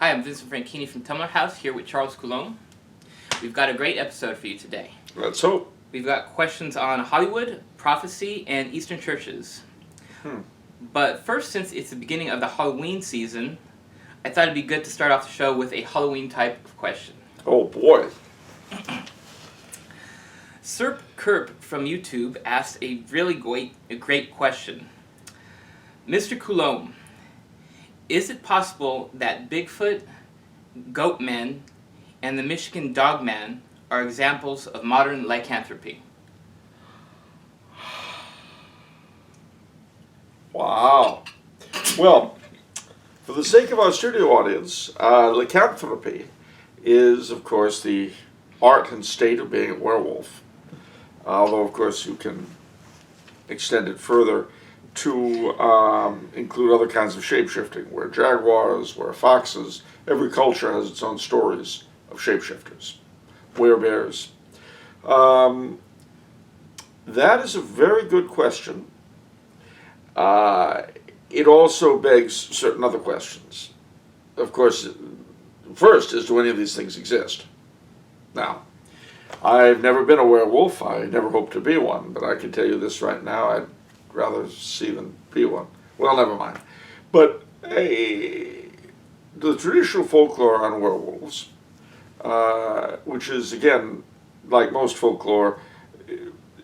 Hi, I'm Vincent Franchini from Tumblr House, here with Charles Coulombe. We've got a great episode for you today. Let's hope. We've got questions on Hollywood, prophecy, and Eastern churches. But first, since it's the beginning of the Halloween season, I thought it'd be good to start off the show with a Halloween type of question. Oh boy. Serp Kerp from YouTube asked a really great question. Mr. Coulombe, is it possible that Bigfoot, Goatman, and the Michigan Dogman are examples of modern lycanthropy? Wow. Well, for the sake of our studio audience, lycanthropy is, of course, the art and state of being a werewolf. Although, of course, you can extend it further to include other kinds of shapeshifting, where jaguars, where foxes, every culture has its own stories of shapeshifters, werebears. That is a very good question. It also begs certain other questions. Of course, first is, do any of these things exist? Now, I've never been a werewolf. I never hope to be one, but I can tell you this right now, I'd rather see than be one. Well, never mind. But the traditional folklore on werewolves, which is, again, like most folklore,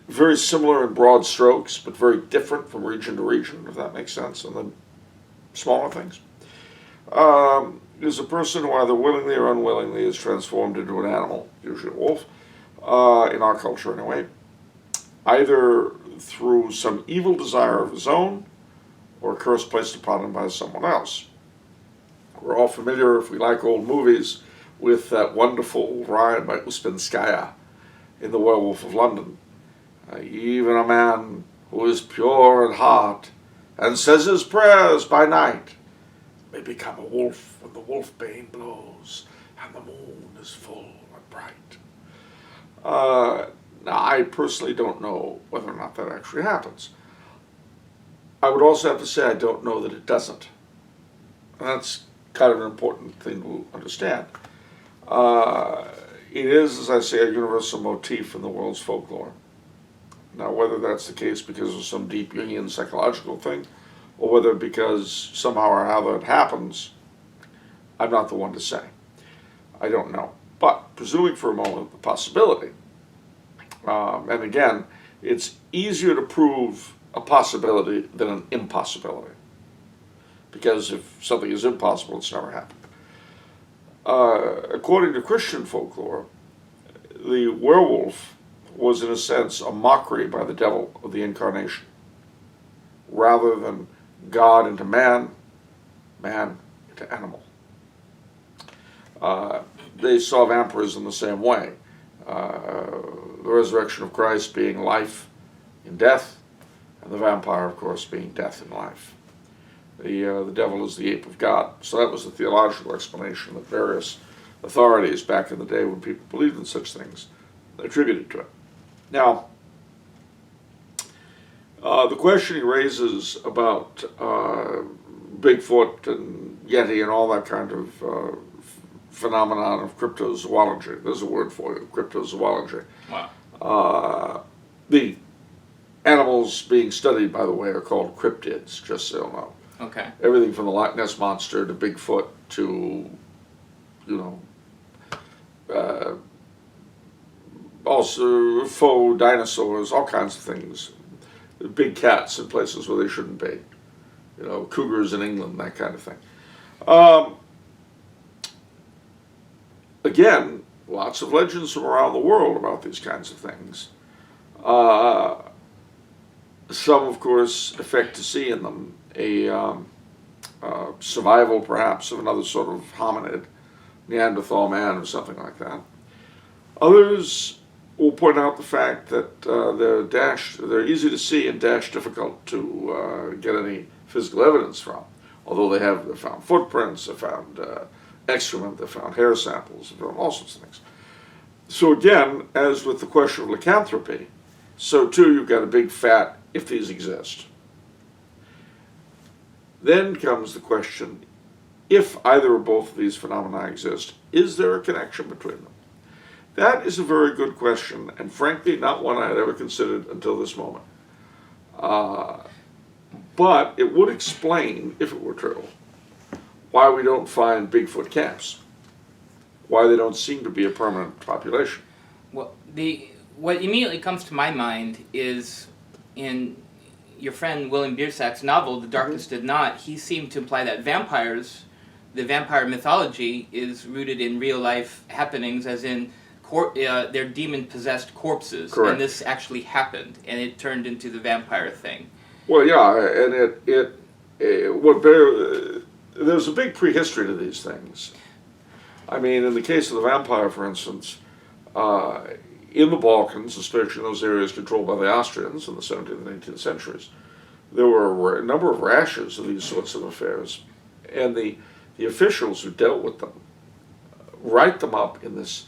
very similar in broad strokes, but very different from region to region, if that makes sense, and the smaller things, is a person who either willingly or unwillingly is transformed into an animal, usually a wolf, in our culture anyway, either through some evil desire of his own or a curse placed upon him by someone else. We're all familiar, if we like old movies, with that wonderful rhyme by Uspensky in The Werewolf of London. Even a man who is pure at heart and says his prayers by night may become a wolf when the wolfbane blows and the moon is full and bright. Now, I personally don't know whether or not that actually happens. I would also have to say I don't know that it doesn't. And that's kind of an important thing to understand. It is, as I say, a universal motif in the world's folklore. Now, whether that's the case because of some deep Jungian psychological thing, or whether because somehow or other it happens, I'm not the one to say. I don't know. But presuming for a moment the possibility, and again, it's easier to prove a possibility than an impossibility. Because if something is impossible, it's never happened. According to Christian folklore, the werewolf was, in a sense, a mockery by the devil of the incarnation. Rather than God into man, man into animal. They saw vampirism the same way. The resurrection of Christ being life in death, and the vampire, of course, being death in life. The devil is the ape of God. So that was the theological explanation that various authorities back in the day when people believed in such things attributed to it. Now, the question he raises about Bigfoot and Yeti and all that kind of phenomenon of cryptozoology. There's a word for it, cryptozoology. Wow. The animals being studied, by the way, are called cryptids, just so you'll know. Okay. Everything from the Loch Ness Monster to Bigfoot to, also faux dinosaurs, all kinds of things. Big cats in places where they shouldn't be. Cougars in England, that kind of thing. Again, lots of legends from around the world about these kinds of things. Some, of course, affect to see in them a survival, perhaps, of another sort of hominid, Neanderthal man or something like that. Others will point out the fact that they're easy to see and difficult to get any physical evidence from. Although they've found footprints, they've found excrement, they've found hair samples, they've found all sorts of things. So again, as with the question of lycanthropy, so too you've got a big fat if these exist. Then comes the question, if either or both of these phenomena exist, is there a connection between them? That is a very good question, and frankly, not one I had ever considered until this moment. But it would explain, if it were true, why we don't find Bigfoot camps, why they don't seem to be a permanent population. Well, what immediately comes to my mind is in your friend William Biersack's novel, The Darkness Did Not, he seemed to imply that the vampire mythology is rooted in real life happenings, as in they're demon-possessed corpses. Correct. And this actually happened, and it turned into the vampire thing. Well, yeah, and there's a big prehistory to these things. I mean, in the case of the vampire, for instance, in the Balkans, especially in those areas controlled by the Austrians in the 17th and 18th centuries, there were a number of rashes of these sorts of affairs. And the officials who dealt with them write them up in this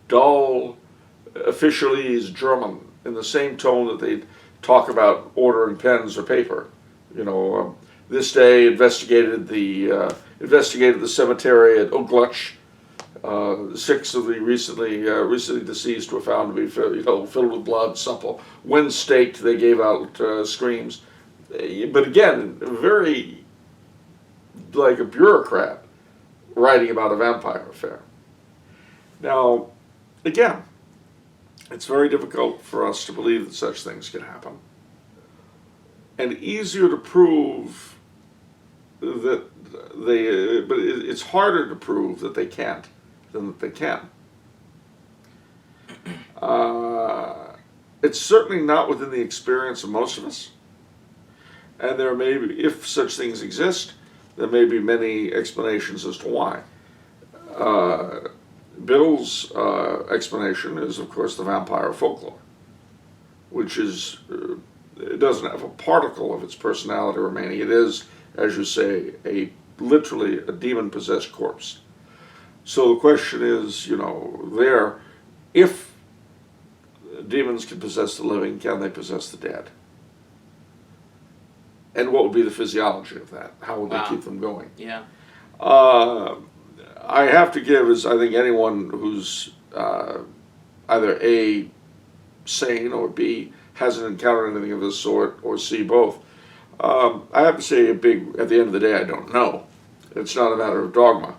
dull, officialese German, in the same tone that they'd talk about ordering pens or paper. You know, this day investigated the cemetery at Uglutch. 6 of the recently deceased were found to be filled with blood, supple. When staked, they gave out screams. But again, very like a bureaucrat writing about a vampire affair. Now, again, it's very difficult for us to believe that such things can happen, and easier to prove that but it's harder to prove that they can't than that they can. It's certainly not within the experience of most of us, and there may be, if such things exist, there may be many explanations as to why. Bill's explanation is, of course, the vampire folklore, which is, it doesn't have a particle of its personality remaining. It is, as you say, literally a demon-possessed corpse. So the question is, if demons can possess the living, can they possess the dead? And what would be the physiology of that? How would they keep them going? Yeah. I have to give, as I think anyone who's either A, sane, or B, hasn't encountered anything of this sort, or C, both, I have to say at the end of the day, I don't know. It's not a matter of dogma.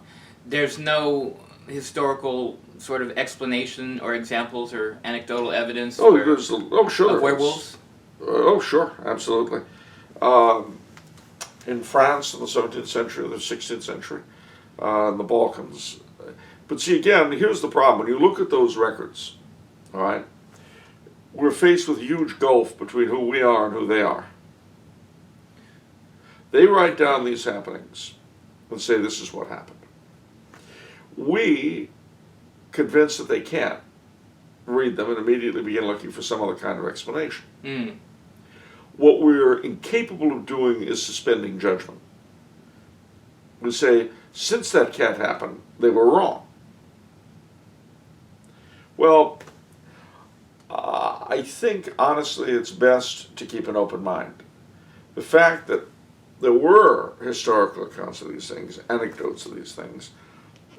There's no historical sort of explanation or examples or anecdotal evidence Sure of werewolves? Oh, sure, absolutely. In France in the 17th century, the 16th century, in the Balkans. But see, again, here's the problem. When you look at those records, all right, we're faced with a huge gulf between who we are and who they are. They write down these happenings and say this is what happened. We, convinced that they can't, read them and immediately begin looking for some other kind of explanation. Mm. What we're incapable of doing is suspending judgment. We say, since that can't happen, they were wrong. Well, I think, honestly, it's best to keep an open mind. The fact that there were historical accounts of these things, anecdotes of these things,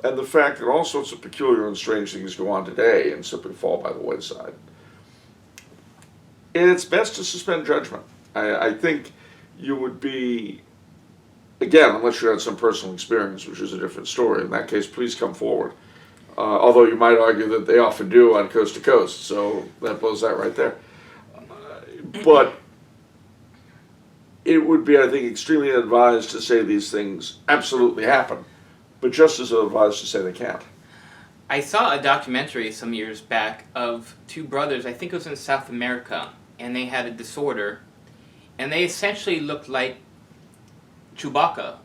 and the fact that all sorts of peculiar and strange things go on today and simply fall by the wayside, it's best to suspend judgment. I think you would be, again, unless you had some personal experience, which is a different story. In that case, please come forward. Although you might argue that they often do on coast to coast, so that blows that right there. But it would be, I think, extremely advised to say these things absolutely happen, but just as advised to say they can't. I saw a documentary some years back of 2 brothers, I think it was in South America, and they had a disorder, and they essentially looked like Chewbacca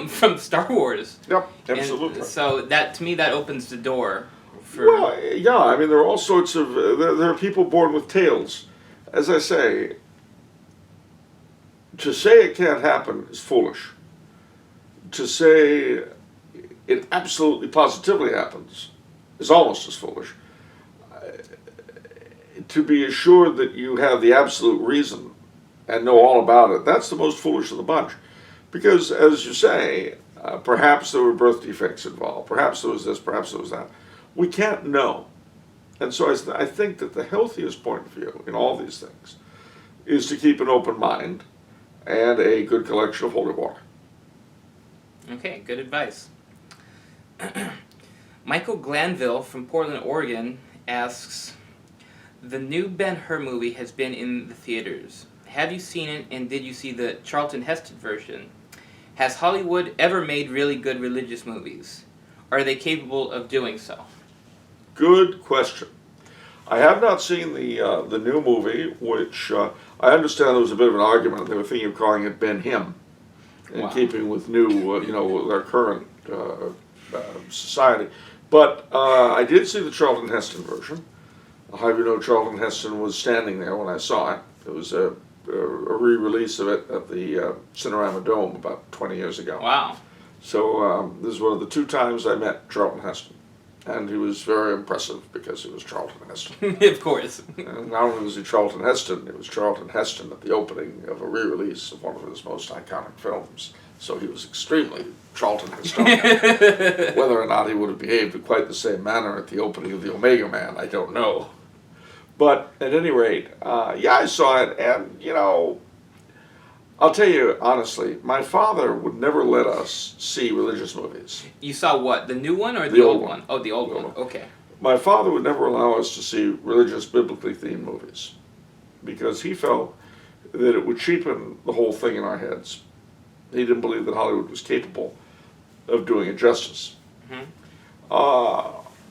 from Star Wars. Yep, absolutely. And so that, to me, that opens the door for... Well, yeah, I mean, there are all sorts of... there are people born with tails. As I say, to say it can't happen is foolish. To say it absolutely positively happens is almost as foolish. To be assured that you have the absolute reason and know all about it, that's the most foolish of the bunch. Because, as you say, Perhaps there were birth defects involved. Perhaps there was this, perhaps there was that. We can't know. And so I think that the healthiest point of view in all these things is to keep an open mind and a good collection of holy water. Okay, good advice. Michael Glanville from Portland, Oregon asks, the new Ben-Hur movie has been in the theaters. Have you seen it, and did you see the Charlton Heston version? Has Hollywood ever made really good religious movies? Are they capable of doing so? Good question. I have not seen the new movie, which I understand there was a bit of an argument. They were thinking of calling it Ben-Him, in Wow. keeping with new, with our current society. But I did see the Charlton Heston version. I'll have you know, Charlton Heston was standing there when I saw it. It was a re-release of it at the Cinerama Dome about 20 years ago. Wow. So this is one of the 2 times I met Charlton Heston. And he was very impressive because he was Charlton Heston. Of course. And not only was he Charlton Heston, it was Charlton Heston at the opening of a re-release of one of his most iconic films. So he was extremely Charlton Hestonian. Whether or not he would have behaved in quite the same manner at the opening of The Omega Man, I don't know. But at any rate, yeah, I saw it, and I'll tell you honestly, my father would never let us see religious movies. You saw what? The new one or the, The old old one? Oh, the old The one. old Okay. My father would never allow us to see religious, biblically themed movies because he felt that it would cheapen the whole thing in our heads. He didn't believe that Hollywood was capable of doing it justice. Mm-hmm.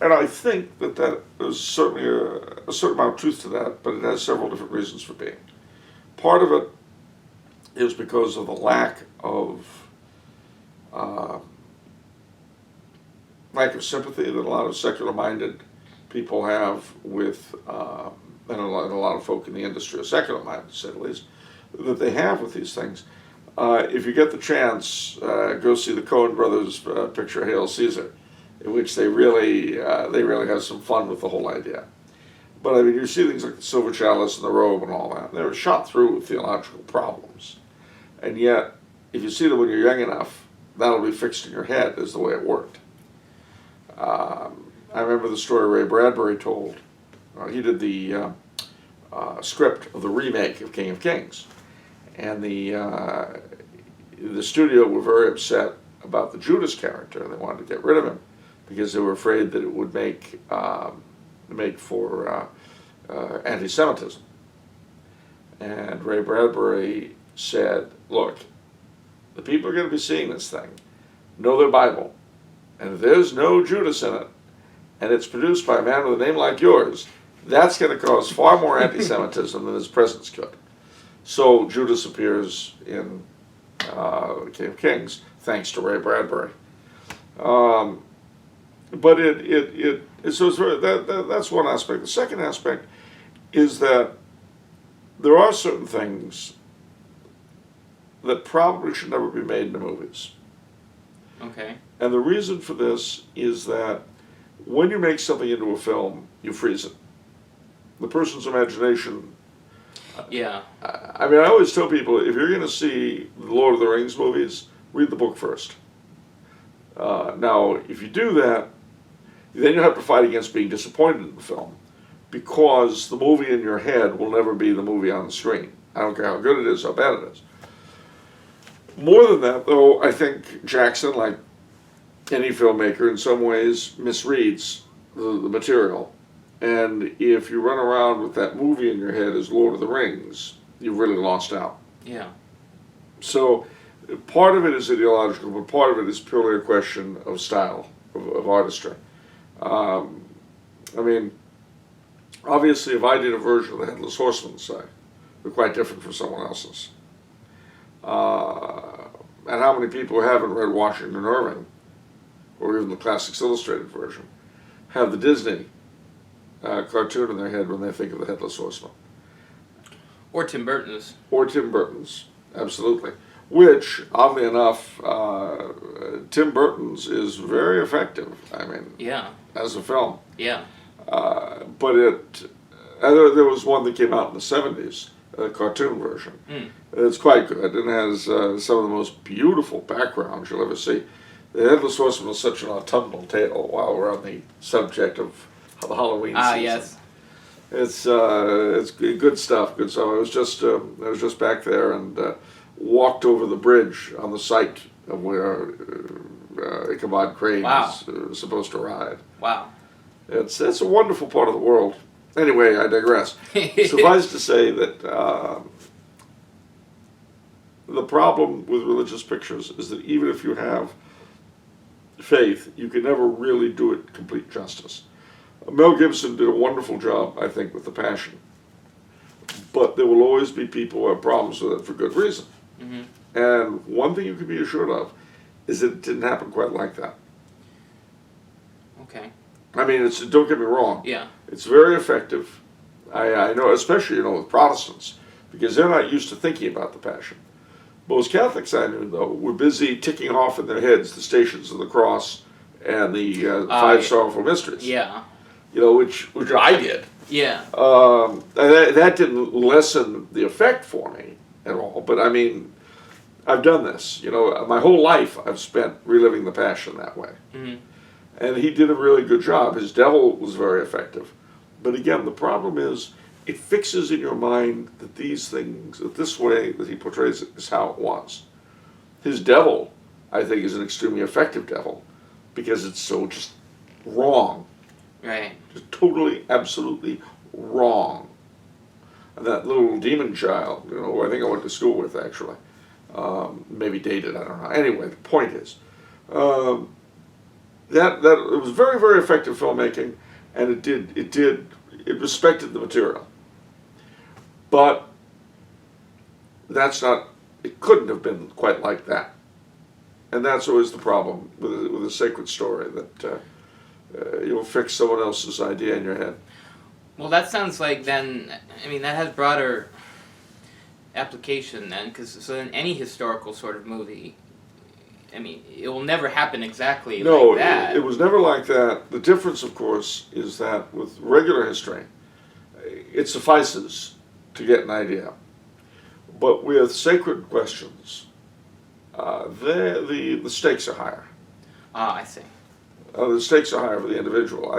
And I think that there's certainly a certain amount of truth to that, but it has several different reasons for being. Part of it is because of the lack of sympathy that a lot of secular-minded people have with, and a lot of folk in the industry are secular-minded, to say the least, that they have with these things. If you get the chance, go see the Coen brothers' picture Hail Caesar, in which they really have some fun with the whole idea. But I mean, you see things like the Silver Chalice and the Robe and all that. They were shot through with theological problems. And yet, if you see them when you're young enough, that'll be fixed in your head as the way it worked. I remember the story Ray Bradbury told. He did the script of the remake of King of Kings. And the studio were very upset about the Judas character, and they wanted to get rid of him because they were afraid that it would make for anti-Semitism. And Ray Bradbury said, look, the people are going to be seeing this thing, know their Bible, and if there's no Judas in it, and it's produced by a man with a name like yours, that's going to cause far more anti-Semitism than his presence could. So Judas appears in King of Kings, thanks to Ray Bradbury. But so that's one aspect. The second aspect is that there are certain things that probably should never be made into movies. Okay. And the reason for this is that when you make something into a film, you freeze it. The person's imagination. Yeah. I mean, I always tell people, if you're going to see the Lord of the Rings movies, read the book first. Now, if you do that, then you have to fight against being disappointed in the film, because the movie in your head will never be the movie on the screen. I don't care how good it is, how bad it is. More than that, though, I think Jackson, like any filmmaker, in some ways misreads the material. And if you run around with that movie in your head as Lord of the Rings, you've really lost out. Yeah. So part of it is ideological, but part of it is purely a question of style, of artistry. I mean, obviously, if I did a version of the Headless Horseman, say, they're quite different from someone else's. And how many people who haven't read Washington Irving, or even the Classics Illustrated version, have the Disney cartoon in their head when they think of the Headless Horseman? Or Tim Burton's. Or Tim Burton's, absolutely. Which, oddly enough, Tim Burton's is very effective, I mean, Yeah. as a film. Yeah. But there was one that came out in the 70s, a cartoon version. Mm. It's quite good and has some of the most beautiful backgrounds you'll ever see. The Headless Horseman is such an autumnal tale while we're on the subject of the Halloween season. Yes. It's good stuff. Good stuff. I was just back there and walked over the bridge on the site of where Ichabod Crane is supposed to ride. Wow. It's a wonderful part of the world. Anyway, I digress. Suffice to say that the problem with religious pictures is that even if you have faith, you can never really do it complete justice. Mel Gibson did a wonderful job, I think, with The Passion. But there will always be people who have problems with it for good reason. Mm-hmm. And one thing you can be assured of is that it didn't happen quite like that. Okay. I mean, don't get me wrong. Yeah. It's very effective. I know, especially, with Protestants, because they're not used to thinking about the Passion. Most Catholics I knew, though, were busy ticking off in their heads the Stations of the Cross and the Five Sorrowful Mysteries. Yeah. Which I did. Yeah. That didn't lessen the effect for me at all. But I mean, I've done this. My whole life I've spent reliving the Passion that way. Mm-hmm. And he did a really good job. His devil was very effective. But again, the problem is it fixes in your mind that these things, that this way that he portrays it is how it was. His devil, I think, is an extremely effective devil because it's so just wrong. Right. Just totally, absolutely wrong. And that little demon child, who I think I went to school with, actually, maybe dated, I don't know. Anyway, the point is, that it was very, very effective filmmaking, and it respected the material. But it couldn't have been quite like that. And that's always the problem with a sacred story, that you'll fix someone else's idea in your head. Well, that sounds like then, that has broader application then, because so in any historical sort of movie, it will never happen exactly like that. No, it was never like that. The difference, of course, is that with regular history, it suffices to get an idea. But with sacred questions, the stakes are higher. Ah, I see. The stakes are higher for the individual.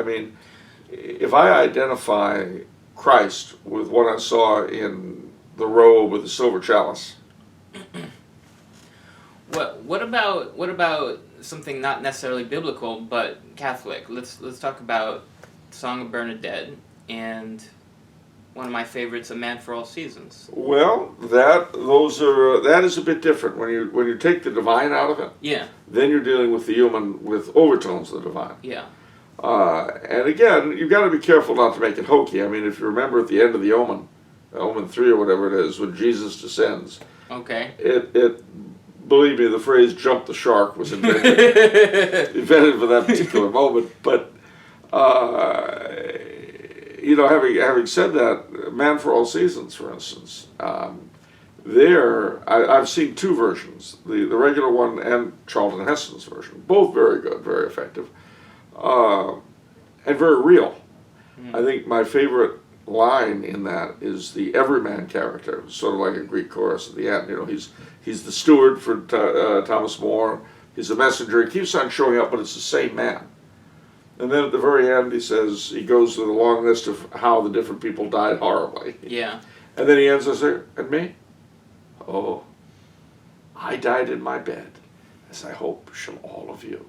If I identify Christ with what I saw in the robe with the silver chalice. What about something not necessarily biblical but Catholic? Let's talk about Song of Bernadette and one of my favorites, A Man for All Seasons. Well, that is a bit different when you take the divine out of it. Yeah. Then you're dealing with the human with overtones of the divine. Yeah. And again, you've got to be careful not to make it hokey. If you remember at the end of the Omen, Omen 3 or whatever it is, when Jesus descends. Okay. It believe me, the phrase "jump the shark" was invented for that particular moment. But having said that, Man for All Seasons, for instance, I've seen two versions: the regular one and Charlton Heston's version. Both very good, very effective, and very real. Mm. I think my favorite line in that is the everyman character, sort of like a Greek chorus at the end. He's the steward for Thomas More. He's a messenger. He keeps on showing up, but it's the same man. And then at the very end, he goes through the long list of how the different people died horribly. Yeah. And then he ends with, and me? Oh, I died in my bed, as I hope shall all of you.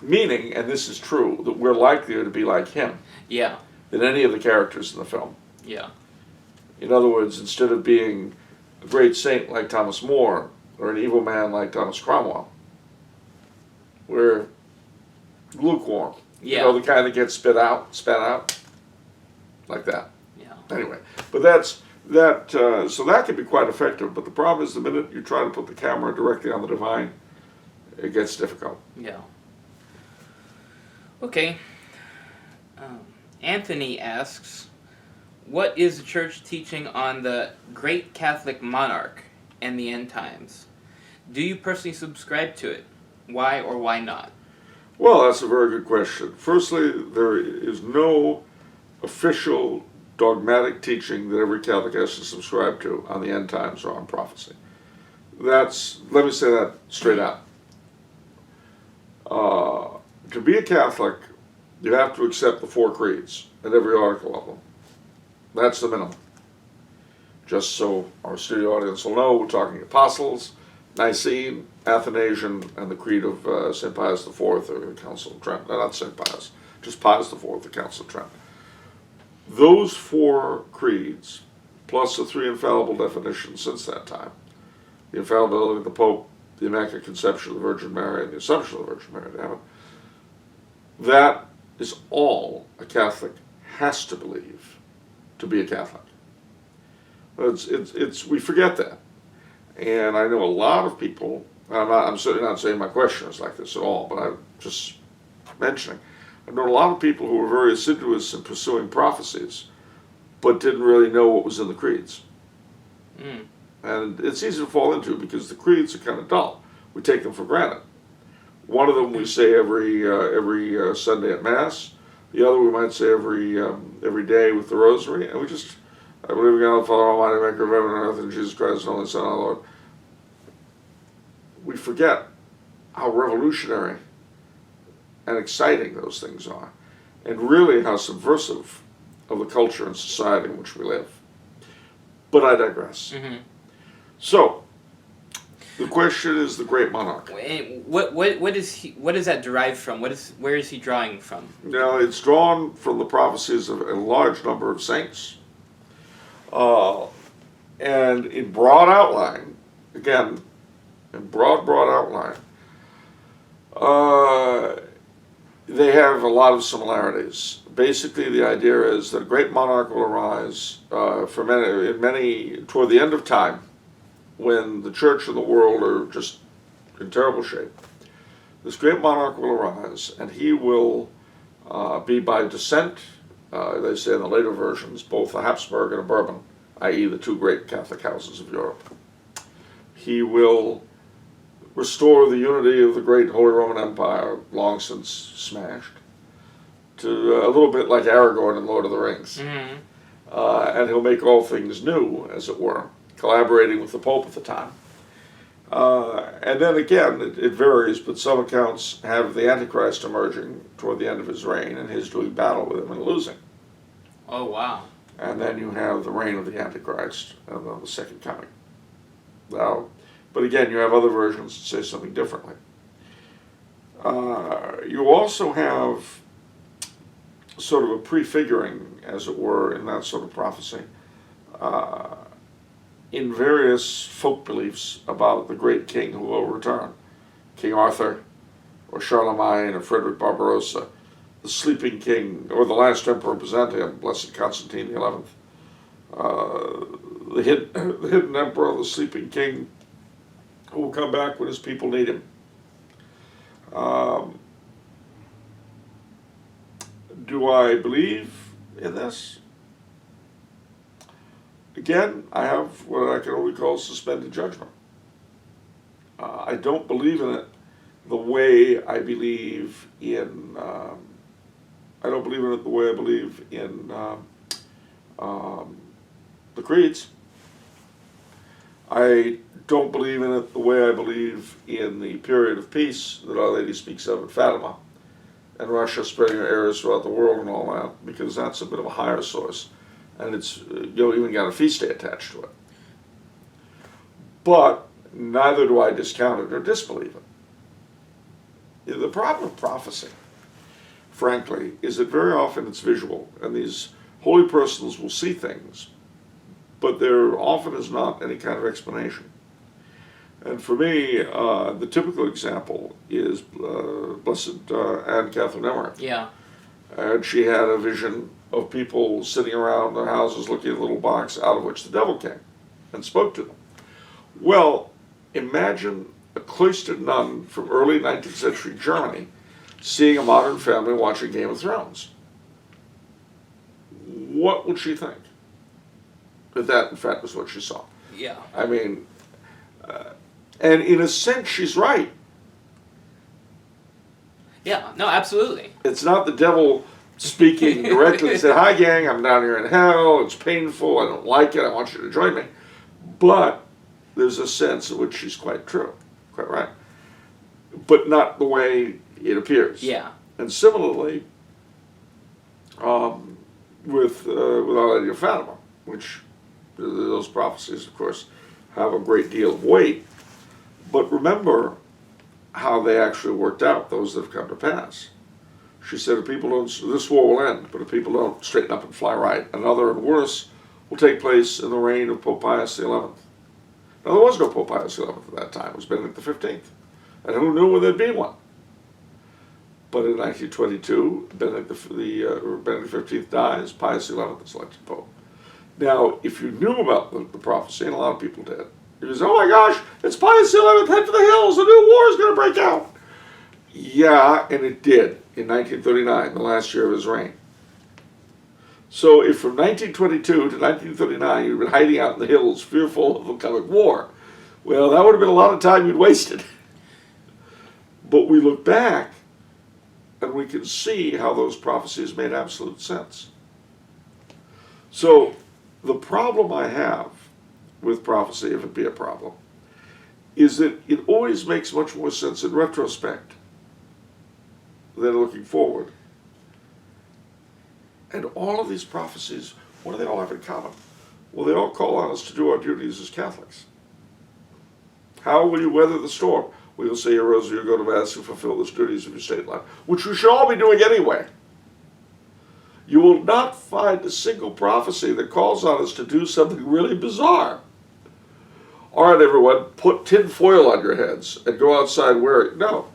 Meaning, and this is true, that we're likelier to be like him. Yeah. Than any of the characters in the film. Yeah. In other words, instead of being a great saint like Thomas More or an evil man like Thomas Cromwell, we're lukewarm. Yeah. The kind that gets spat out, like that. Yeah. Anyway, but so that can be quite effective. But the problem is, the minute you try to put the camera directly on the divine, it gets difficult. Yeah. Okay. Anthony asks, what is the church teaching on the great Catholic monarch and the end times? Do you personally subscribe to it? Why or why not? Well, that's a very good question. Firstly, there is no official dogmatic teaching that every Catholic has to subscribe to on the end times or on prophecy. Let me say that straight out. To be a Catholic, you have to accept the 4 creeds and every article of them. That's the minimum. Just so our studio audience will know, we're talking Apostles, Nicene, Athanasian, and the Creed of St. Pius IV, or the Council of Trent. No, not St. Pius, just Pius IV, the Council of Trent. Those 4 creeds, plus the 3 infallible definitions since that time, the infallibility of the Pope, the Immaculate Conception of the Virgin Mary, and the Assumption of the Virgin Mary to heaven, that is all a Catholic has to believe to be a Catholic. We forget that. And I know a lot of people, I'm certainly not saying my question is like this at all, but I'm just mentioning, I know a lot of people who were very assiduous in pursuing prophecies, but didn't really know what was in the creeds. And it's easy to fall into because the creeds are kind of dull. We take them for granted. One of them we say every Sunday at Mass. The other we might say every day with the Rosary. And I believe in God the Father Almighty, maker of heaven and earth, and Jesus Christ, the only Son, our Lord. We forget how revolutionary and exciting those things are, and really how subversive of the culture and society in which we live. But I digress. Mm-hmm. So, the question is the Great Monarch. What is that derived from? Where is he drawing from? Now, it's drawn from the prophecies of a large number of saints. And in broad outline, again, in broad outline, they have a lot of similarities. Basically, the idea is that a great monarch will arise toward the end of time, when the church and the world are just in terrible shape. This great monarch will arise, and he will be by descent, they say in the later versions, both a Habsburg and a Bourbon, i.e. the 2 great Catholic houses of Europe. He will restore the unity of the great Holy Roman Empire, long since smashed, to a little bit like Aragorn in Lord of the Rings. Mm-hmm. And he'll make all things new, as it were, collaborating with the Pope at the time. And then again, it varies, but some accounts have the Antichrist emerging toward the end of his reign, and his doing battle with him and losing. Oh, wow. And then you have the reign of the Antichrist, and then the second coming. Now, but again, you have other versions that say something differently. You also have sort of a prefiguring, as it were, in that sort of prophecy, in various folk beliefs about the great king who will return. King Arthur, or Charlemagne, or Frederick Barbarossa, the sleeping king, or the last emperor Byzantium, Blessed Constantine XI, the hidden emperor, the sleeping king, who will come back when his people need him. Do I believe in this? Again, I have what I can only call suspended judgment. I don't believe in it the way I believe in. I don't believe in it the way I believe in the creeds. I don't believe in it the way I believe in the period of peace that Our Lady speaks of at Fatima, and Russia spreading her errors throughout the world and all that, because that's a bit of a higher source, and it's even got a feast day attached to it. But neither do I discount it or disbelieve it. The problem of prophecy, frankly, is that very often it's visual, and these holy persons will see things, but there often is not any kind of explanation. And for me, the typical example is Blessed Anne Catherine Emmerich. Yeah. And she had a vision of people sitting around their houses looking at a little box out of which the devil came and spoke to them. Well, imagine a cloistered nun from early 19th century Germany seeing a modern family watching Game of Thrones. What would she think? That, in fact, was what she saw. Yeah. I mean, and in a sense, she's right. Yeah, no, absolutely. It's not the devil speaking directly. He said, "Hi, gang, I'm down here in hell. It's painful. I don't like it. I want you to join me." But there's a sense in which she's quite true, quite right. But not the way it appears. Yeah. And similarly, with Our Lady of Fatima, which those prophecies, of course, have a great deal of weight. But remember how they actually worked out, those that have come to pass. She said, if people don't, this war will end, but if people don't straighten up and fly right, another and worse will take place in the reign of Pope Pius XI. Now, there was no Pope Pius XI at that time. It was Benedict XV. And who knew when there'd be one? But in 1922, Benedict XV dies, Pius XI is elected Pope. Now, if you knew about the prophecy, and a lot of people did, you say, oh my gosh, it's Pius XI, head for the hills, a new war is going to break out. Yeah, and it did in 1939, the last year of his reign. So if from 1922 to 1939 you'd been hiding out in the hills, fearful of the coming war, well, that would have been a lot of time you'd wasted. But we look back, and we can see how those prophecies made absolute sense. So the problem I have with prophecy, if it be a problem, is that it always makes much more sense in retrospect than looking forward. And all of these prophecies, what do they all have in common? Well, they all call on us to do our duties as Catholics. How will you weather the storm? Well, you'll say your rosary, you'll go to Mass, you'll fulfill the duties of your state life, which we should all be doing anyway. You will not find a single prophecy that calls on us to do something really bizarre. All right, everyone, put tin foil on your heads and go outside wearing. No.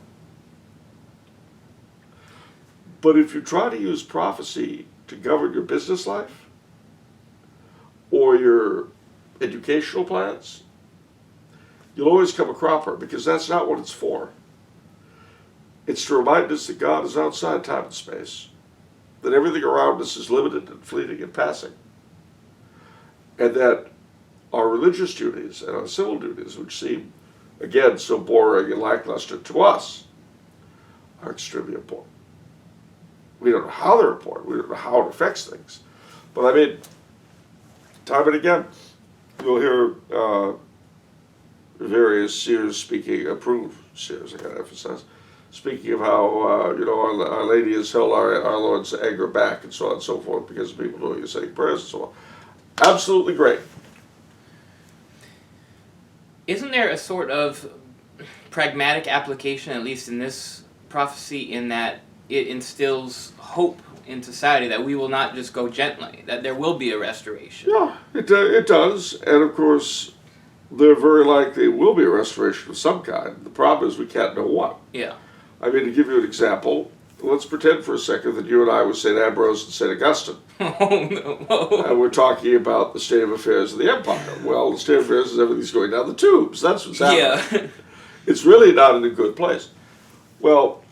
But if you try to use prophecy to govern your business life or your educational plans, you'll always come a cropper, because that's not what it's for. It's to remind us that God is outside time and space, that everything around us is limited and fleeting and passing, and that our religious duties and our civil duties, which seem, again, so boring and lackluster to us, are extremely important. We don't know how they're important. We don't know how it affects things. But I mean, time and again, you'll hear various seers speaking, approved seers, I gotta emphasize, speaking of how, Our Lady has held our Lord's anger back and so on and so forth because of people doing his saying prayers and so on. Absolutely great. Isn't there a sort of pragmatic application, at least in this prophecy, in that it instills hope in society that we will not just go gently, that there will be a restoration? Yeah, it does. And of course, there very likely will be a restoration of some kind. The problem is we can't know what. Yeah. I mean, to give you an example, let's pretend for a second that you and I were St. Ambrose and St. Augustine. Oh, no. And we're talking about the state of affairs of the empire. Well, the state of affairs is everything's going down the tubes. That's what's happening. Yeah. It's really not in a good place. Well,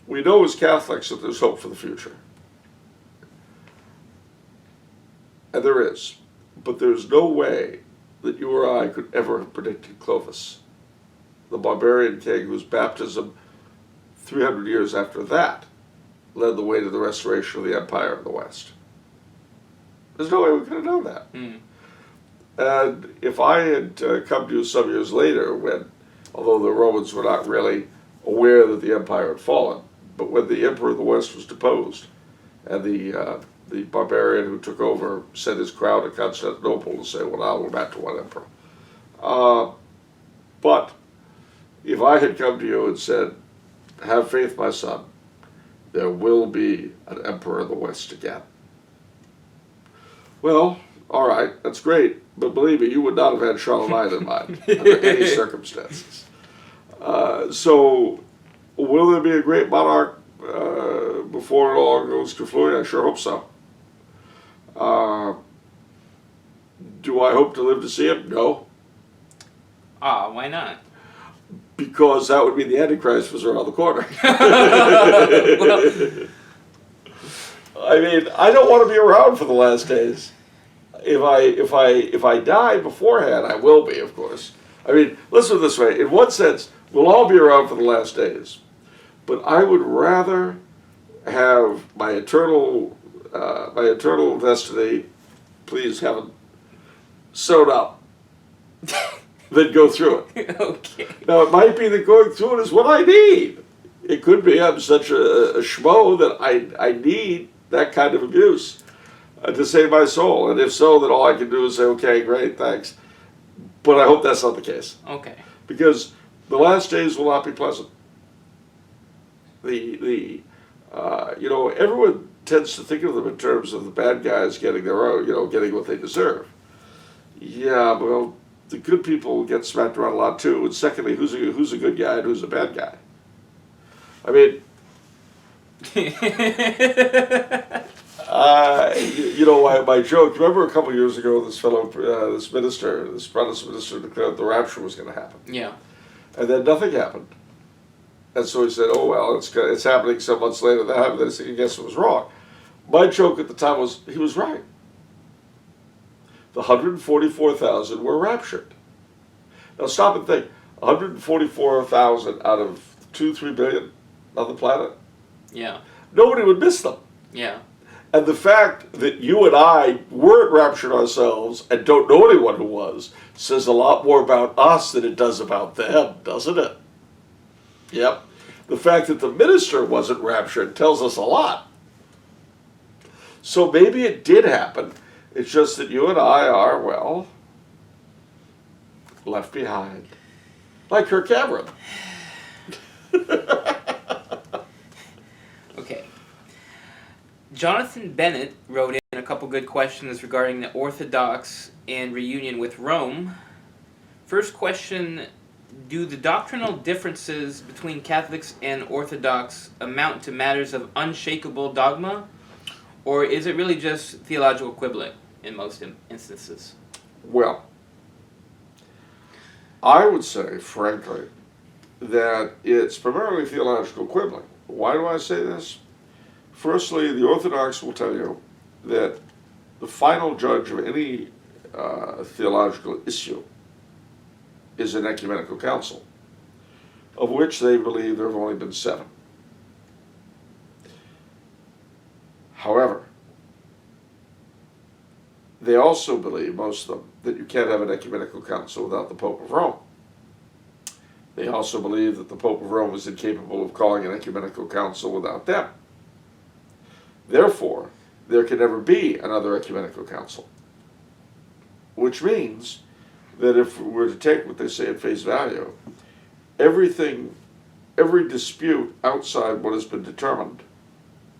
we know as Catholics that there's hope for the future. And there is. But there's no way that you or I could ever have predicted Clovis, the barbarian king whose baptism 300 years after that led the way to the restoration of the empire in the West. There's no way we could have known that. Mm. And if I had come to you some years later when, although the Romans were not really aware that the empire had fallen, but when the emperor of the West was deposed and the barbarian who took over sent his crown to Constantinople to say, well, now we're back to one emperor. But if I had come to you and said, have faith, my son, there will be an emperor of the West again. Well, all right, that's great, but believe me, you would not have had Charlemagne in mind under any circumstances. So, will there be a great monarch before long goes Kafluri? I sure hope so. Do I hope to live to see him? No. Why not? Because that would be the Antichrist was around the corner. Well, I mean, I don't want to be around for the last days. If I die beforehand, I will be, of course. I mean, listen this way. In one sense, we'll all be around for the last days. But I would rather have my eternal destiny, please heaven, sewn up, than go through it. Okay. Now, it might be that going through it is what I need. It could be I'm such a schmo that I need that kind of abuse to save my soul. And if so, then all I can do is say, okay, great, thanks. But I hope that's not the case. Okay. Because the last days will not be pleasant. Everyone tends to think of them in terms of the bad guys getting their own, getting what they deserve. Yeah, well, the good people get smacked around a lot too. And secondly, who's a good guy and who's a bad guy? I mean, my joke. Remember a couple of years ago, this Protestant minister, declared the rapture was going to happen. Yeah. And then nothing happened. And so he said, "Oh well, it's happening some months later." That happened. Then I guess it was wrong. My joke at the time was he was right. The 144,000 were raptured. Now stop and think. 144,000 out of 2-3 billion on the planet. Yeah. Nobody would miss them. Yeah. And the fact that you and I weren't raptured ourselves and don't know anyone who was says a lot more about us than it does about them, doesn't it? Yep. The fact that the minister wasn't raptured tells us a lot. So maybe it did happen. It's just that you and I are, well, left behind. Like Kirk Cameron. Okay. Jonathan Bennett wrote in a couple good questions regarding the Orthodox and reunion with Rome. First question, do the doctrinal differences between Catholics and Orthodox amount to matters of unshakable dogma, or is it really just theological quibbling in most instances? Well, I would say, frankly, that it's primarily theological quibbling. Why do I say this? Firstly, the Orthodox will tell you that the final judge of any theological issue is an ecumenical council, of which they believe there have only been 7. However, they also believe, most of them, that you can't have an ecumenical council without the Pope of Rome. They also believe that the Pope of Rome is incapable of calling an ecumenical council without them. Therefore, there can never be another ecumenical council. Which means that if we were to take what they say at face value, every dispute outside what has been determined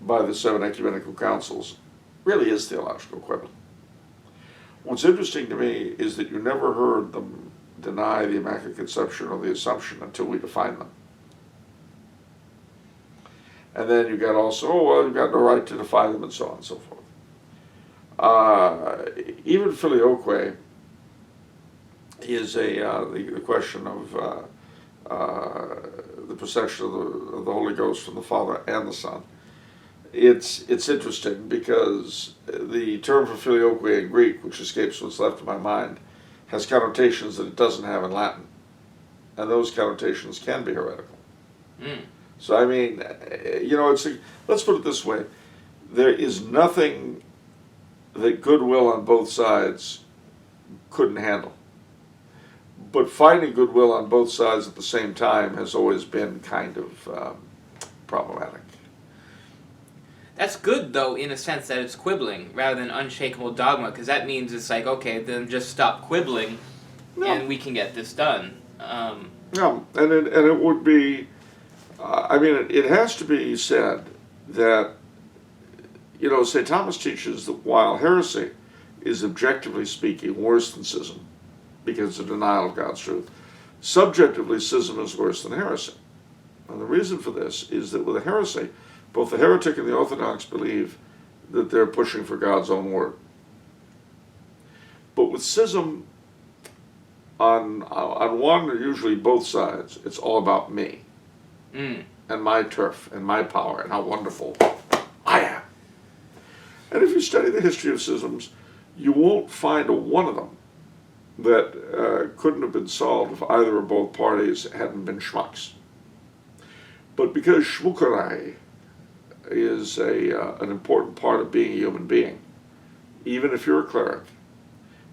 by the 7 ecumenical councils really is theological quibbling. What's interesting to me is that you never heard them deny the Immaculate Conception or the Assumption until we define them. And then you got also, you've got no right to define them and so on and so forth. Even filioque is the question of the procession of the Holy Ghost from the Father and the Son. It's interesting because the term for filioque in Greek, which escapes what's left of my mind, has connotations that it doesn't have in Latin. And those connotations can be heretical. Mm. So, I mean, let's put it this way. There is nothing that goodwill on both sides couldn't handle. But finding goodwill on both sides at the same time has always been kind of problematic. That's good, though, in a sense that it's quibbling rather than unshakable dogma, because that means it's like, okay, then just stop quibbling, and we can get this done. No, and it would be, it has to be said that, St. Thomas teaches that while heresy is objectively speaking worse than schism, because of denial of God's truth, subjectively schism is worse than heresy. And the reason for this is that with a heresy, both the heretic and the Orthodox believe that they're pushing for God's own word. But with schism, on one or usually both sides, it's all about me and my turf and my power and how wonderful I am. And if you study the history of schisms, you won't find a one of them that couldn't have been solved if either or both parties hadn't been schmucks. But because schmuckerei is an important part of being a human being, even if you're a cleric.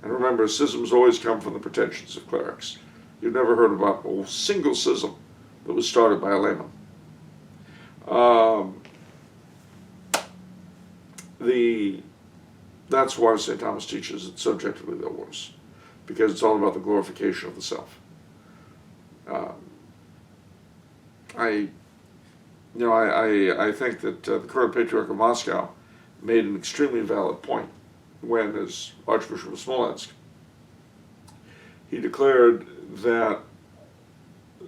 And remember, schisms always come from the pretensions of clerics. You've never heard about a single schism that was started by a layman. That's why St. Thomas teaches that subjectively they're worse, because it's all about the glorification of the self. I think that the current Patriarch of Moscow made an extremely valid point when, as Archbishop of Smolensk, he declared that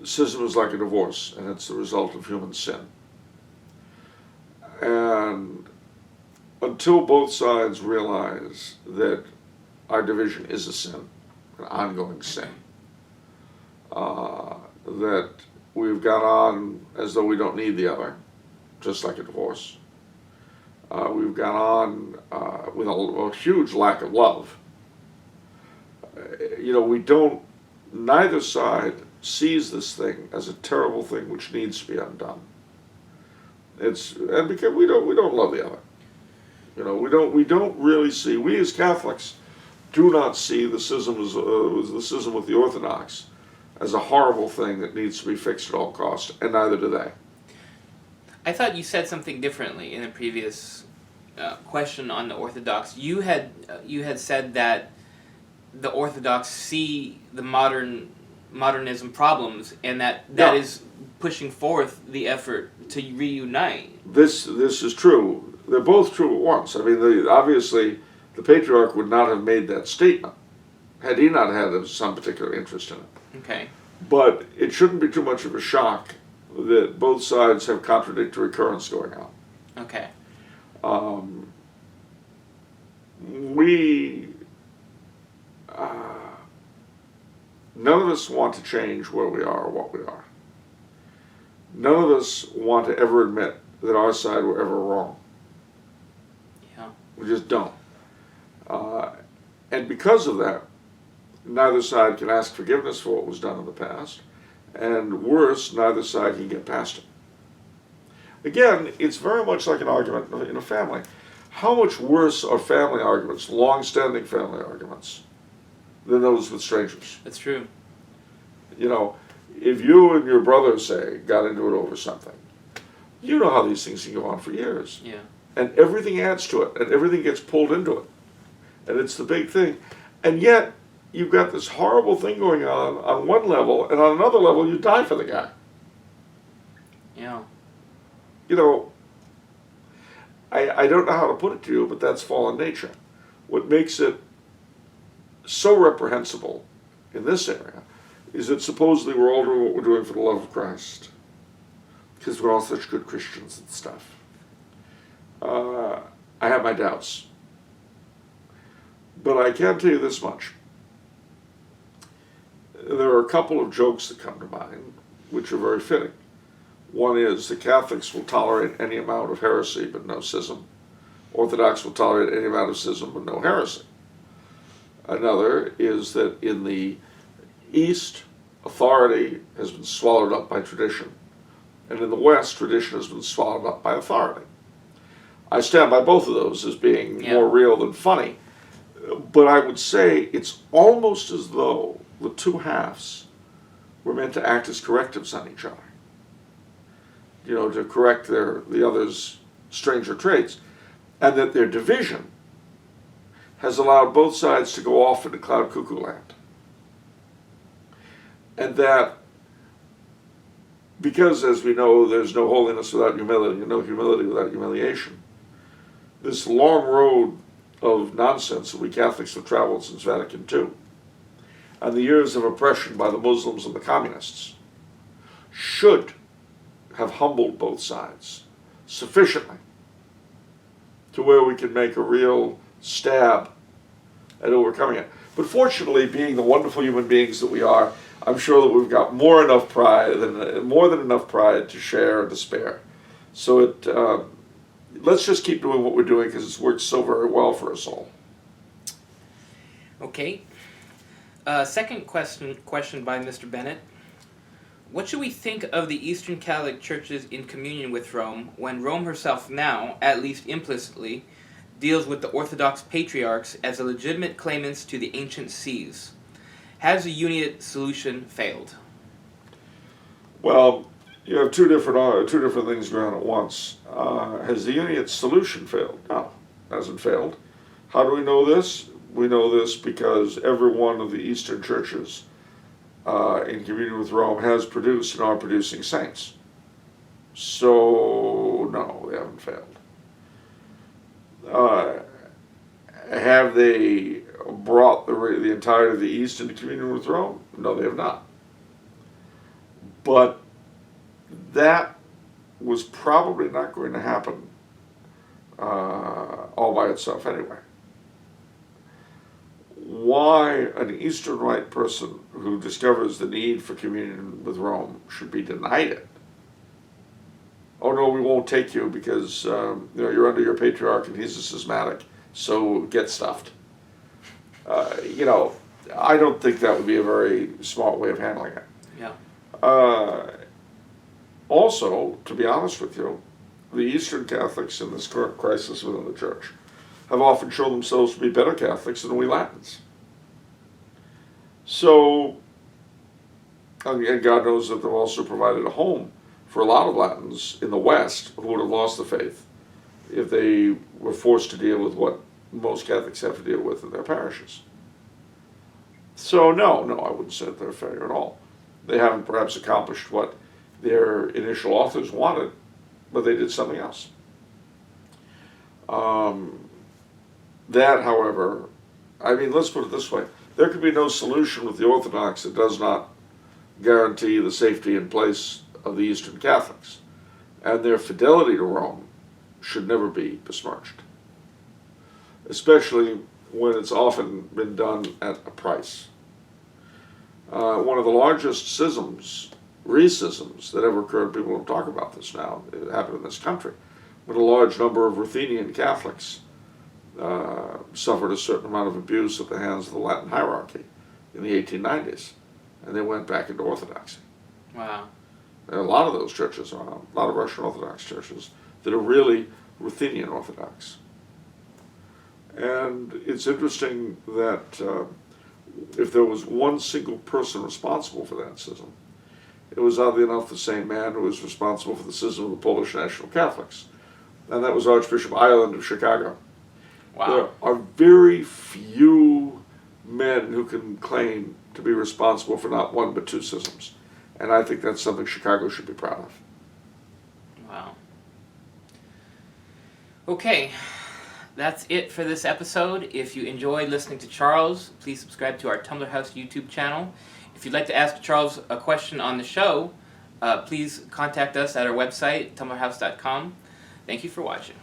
schism is like a divorce, and it's the result of human sin. And until both sides realize that our division is a sin, an ongoing sin, that we've gone on as though we don't need the other, just like a divorce. We've gone on with a huge lack of love. Neither side sees this thing as a terrible thing which needs to be undone. And because we don't love the other. We don't really see, we as Catholics do not see the schism with the Orthodox as a horrible thing that needs to be fixed at all costs, and neither do they. I thought you said something differently in a previous question on the Orthodox. You had said that the Orthodox see the modernism problems, and that is pushing forth the effort to reunite. This is true. They're both true at once. I mean, obviously, the Patriarch would not have made that statement had he not had some particular interest in it. Okay. But it shouldn't be too much of a shock that both sides have contradictory currents going on. Okay. None of us want to change where we are or what we are. None of us want to ever admit that our side were ever wrong. Yeah. We just don't. And because of that, neither side can ask forgiveness for what was done in the past, and worse, neither side can get past it. Again, it's very much like an argument in a family. How much worse are family arguments, long-standing family arguments, than those with strangers? That's true. If you and your brother, say, got into it over something, you know how these things can go on for years. Yeah. And everything adds to it, and everything gets pulled into it. And it's the big thing. And yet, you've got this horrible thing going on one level, and on another level, you die for the guy. Yeah. I don't know how to put it to you, but that's fallen nature. What makes it so reprehensible in this area is that supposedly we're all doing what we're doing for the love of Christ, because we're all such good Christians and stuff. I have my doubts. But I can tell you this much. There are a couple of jokes that come to mind, which are very fitting. One is the Catholics will tolerate any amount of heresy but no schism. Orthodox will tolerate any amount of schism but no heresy. Another is that in the East, authority has been swallowed up by tradition. And in the West, tradition has been swallowed up by authority. I stand by both of those as being more real than funny. But I would say it's almost as though the two halves were meant to act as correctives on each other. To correct the other's stranger traits. And that their division has allowed both sides to go off into cloud cuckoo land. And that, because as we know, there's no holiness without humility, and no humility without humiliation, this long road of nonsense that we Catholics have traveled since Vatican II, and the years of oppression by the Muslims and the communists, should have humbled both sides sufficiently to where we can make a real stab at overcoming it. But fortunately, being the wonderful human beings that we are, I'm sure that we've got more than enough pride to share and to spare. So let's just keep doing what we're doing, because it's worked so very well for us all. Okay. Second question by Mr. Bennett. What should we think of the Eastern Catholic Churches in communion with Rome when Rome herself now, at least implicitly, deals with the Orthodox patriarchs as the legitimate claimants to the ancient sees? Has the Uniate solution failed? Well, you have two different things going on at once. Has the Uniate solution failed? No, it hasn't failed. How do we know this? We know this because every one of the Eastern churches in communion with Rome has produced and are producing saints. So, no, they haven't failed. Have they brought the entirety of the East into communion with Rome? No, they have not. But that was probably not going to happen all by itself anyway. Why an Eastern Rite person who discovers the need for communion with Rome should be denied it? Oh no, we won't take you because you're under your patriarch and he's a schismatic, so get stuffed. I don't think that would be a very smart way of handling it. Yeah. Also, to be honest with you, the Eastern Catholics in this current crisis within the Church have often shown themselves to be better Catholics than we Latins. So, and God knows that they've also provided a home for a lot of Latins in the West who would have lost the faith if they were forced to deal with what most Catholics have to deal with in their parishes. So no, I wouldn't say that they're a failure at all. They haven't perhaps accomplished what their initial authors wanted, but they did something else. That, however, let's put it this way. There can be no solution with the Orthodox that does not guarantee the safety and place of the Eastern Catholics, and their fidelity to Rome should never be besmirched, especially when it's often been done at a price. One of the largest re-schisms that ever occurred, people don't talk about this now, it happened in this country, when a large number of Ruthenian Catholics suffered a certain amount of abuse at the hands of the Latin hierarchy in the 1890s, and they went back into Orthodoxy. Wow. There are a lot of those churches around, a lot of Russian Orthodox churches that are really Ruthenian Orthodox. And it's interesting that if there was one single person responsible for that schism, it was oddly enough the same man who was responsible for the schism of the Polish National Catholics, and that was Archbishop Ireland of Chicago. Wow. There are very few men who can claim to be responsible for not one but two schisms, and I think that's something Chicago should be proud of. Wow. Okay. That's it for this episode. If you enjoyed listening to Charles, please subscribe to our Tumbler House YouTube channel. If you'd like to ask Charles a question on the show, please contact us at our website, tumblerhouse.com. Thank you for watching.